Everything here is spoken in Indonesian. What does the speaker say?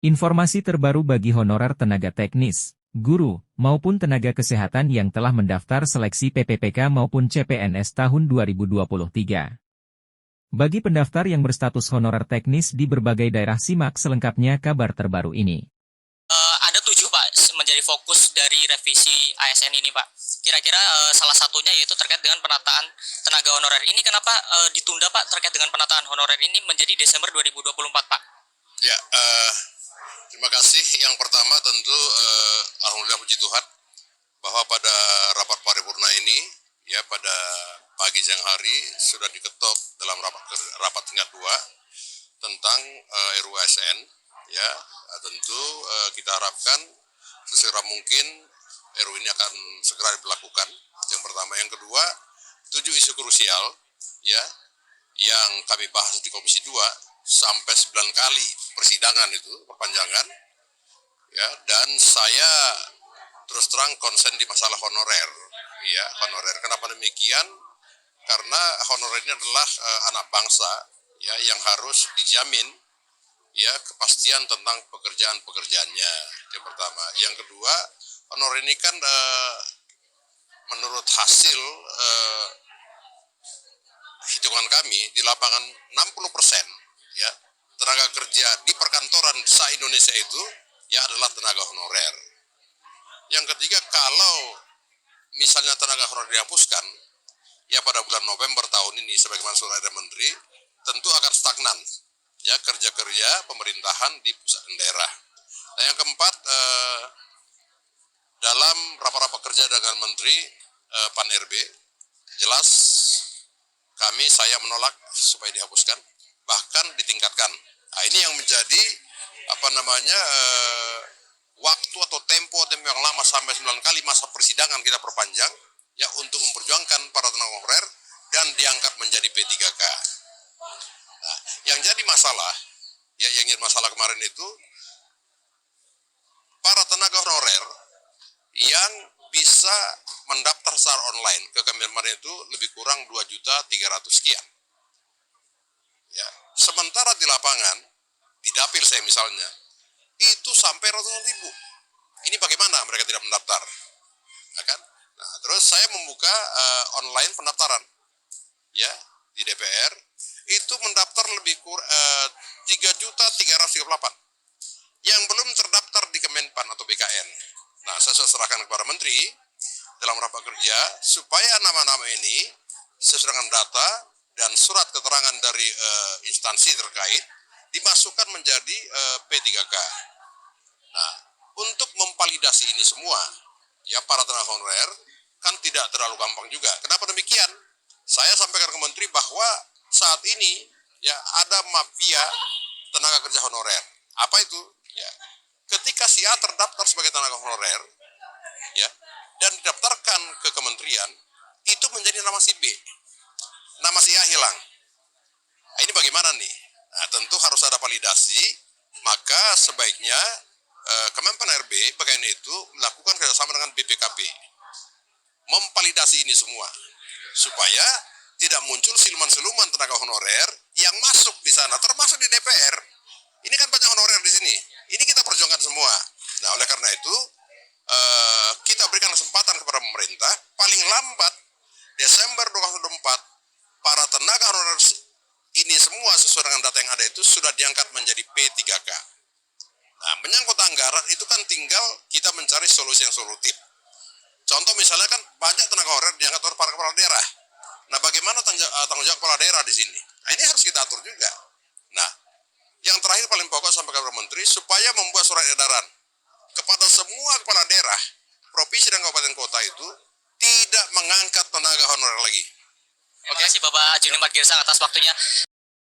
Informasi terbaru bagi honorer tenaga teknis, guru, maupun tenaga kesehatan yang telah mendaftar seleksi PPPK maupun CPNS tahun 2023. Bagi pendaftar yang berstatus honorer teknis di berbagai daerah, simak selengkapnya kabar terbaru ini. Ada 7 Pak, menjadi fokus dari revisi ASN ini Pak. Kira-kira salah satunya yaitu terkait dengan penataan tenaga honorer. Ini kenapa ditunda Pak terkait dengan penataan honorer ini menjadi Desember 2024 Pak? Ya, terima kasih. Yang pertama tentu alhamdulillah puji Tuhan bahwa pada rapat paripurna ini ya pada pagi siang hari sudah diketok dalam rapat tingkat 2 tentang RUU ASN ya. Tentu kita harapkan sesegera mungkin RUU ini akan segera diberlakukan. Yang pertama, yang kedua, 7 isu krusial ya yang kami bahas di Komisi 2 sampai 9 kali persidangan itu perpanjangan ya, dan saya terus terang konsen di masalah honorer ya, honorer. Kenapa demikian? Karena honorer ini adalah anak bangsa ya yang harus dijamin ya kepastian tentang pekerjaannya. Yang pertama, yang kedua, honorer ini kan menurut hasil hitungan kami di lapangan 60% ya tenaga kerja di perkantoran se-Indonesia itu ya adalah tenaga honorer. Yang ketiga, kalau misalnya tenaga honorer dihapuskan ya pada bulan November tahun ini sebagaimana surat edaran menteri, tentu akan stagnan ya kerja-kerja pemerintahan di pusat dan daerah. Nah, yang keempat, dalam rapat-rapat kerja dengan menteri Pan RB jelas saya menolak supaya dihapuskan, bahkan ditingkatkan. Nah, ini yang menjadi waktu atau tempo yang lama sampai 9 kali masa persidangan kita perpanjang ya untuk memperjuangkan para tenaga honorer dan diangkat menjadi P3K. Nah, yang jadi masalah ya kemarin itu para tenaga honorer yang bisa mendaftar secara online ke Kementerian itu lebih kurang 2.300.000 sekian. Ya, sementara di lapangan di dapil saya misalnya itu sampai ratusan ribu. Ini bagaimana mereka tidak mendaftar? Ya kan? Nah, terus saya membuka online pendaftaran ya di DPR itu mendaftar lebih kurang 3.338 yang belum terdaftar di Kemenpan atau BKN. Nah, saya sudah serahkan kepada Menteri dalam rapat kerja supaya nama-nama ini sesuai dengan data dan surat keterangan dari instansi terkait dimasukkan menjadi P3K. Nah, untuk memvalidasi ini semua, ya para tenaga honorer kan tidak terlalu gampang juga. Kenapa demikian? Saya sampaikan ke Menteri bahwa saat ini ya ada mafia tenaga kerja honorer. Apa itu? Ya, ketika si A terdaftar sebagai tenaga honorer, ya, dan didaftarkan ke kementerian, itu menjadi nama si B. Nama si A hilang. Nah, ini bagaimana nih? Nah, tentu harus ada validasi, maka sebaiknya Kemenpan RB bagian itu melakukan kerjasama dengan BPKP, memvalidasi ini semua, supaya tidak muncul siluman-siluman tenaga honorer yang masuk di sana, termasuk di DPR. Ini kan banyak honorer di sini. Ini kita perjuangkan semua. Nah, oleh karena itu kita berikan kesempatan kepada pemerintah paling lambat Desember 2024 para tenaga honorer ini semua sesuai dengan data yang ada itu sudah diangkat menjadi P3K. Nah, menyangkut anggaran itu kan tinggal kita mencari solusi yang solutif. Contoh misalnya kan banyak tenaga honorer diangkat oleh para kepala daerah. Nah, bagaimana tanggung jawab kepala daerah di sini? Nah, ini harus kita atur juga. Nah, yang terakhir paling pokok sampai kepada Menteri supaya membuat surat edaran kepada semua kepala daerah, provinsi dan kabupaten kota itu tidak mengangkat tenaga honorer lagi. Terima kasih Bapak Juni Margirsang atas waktunya.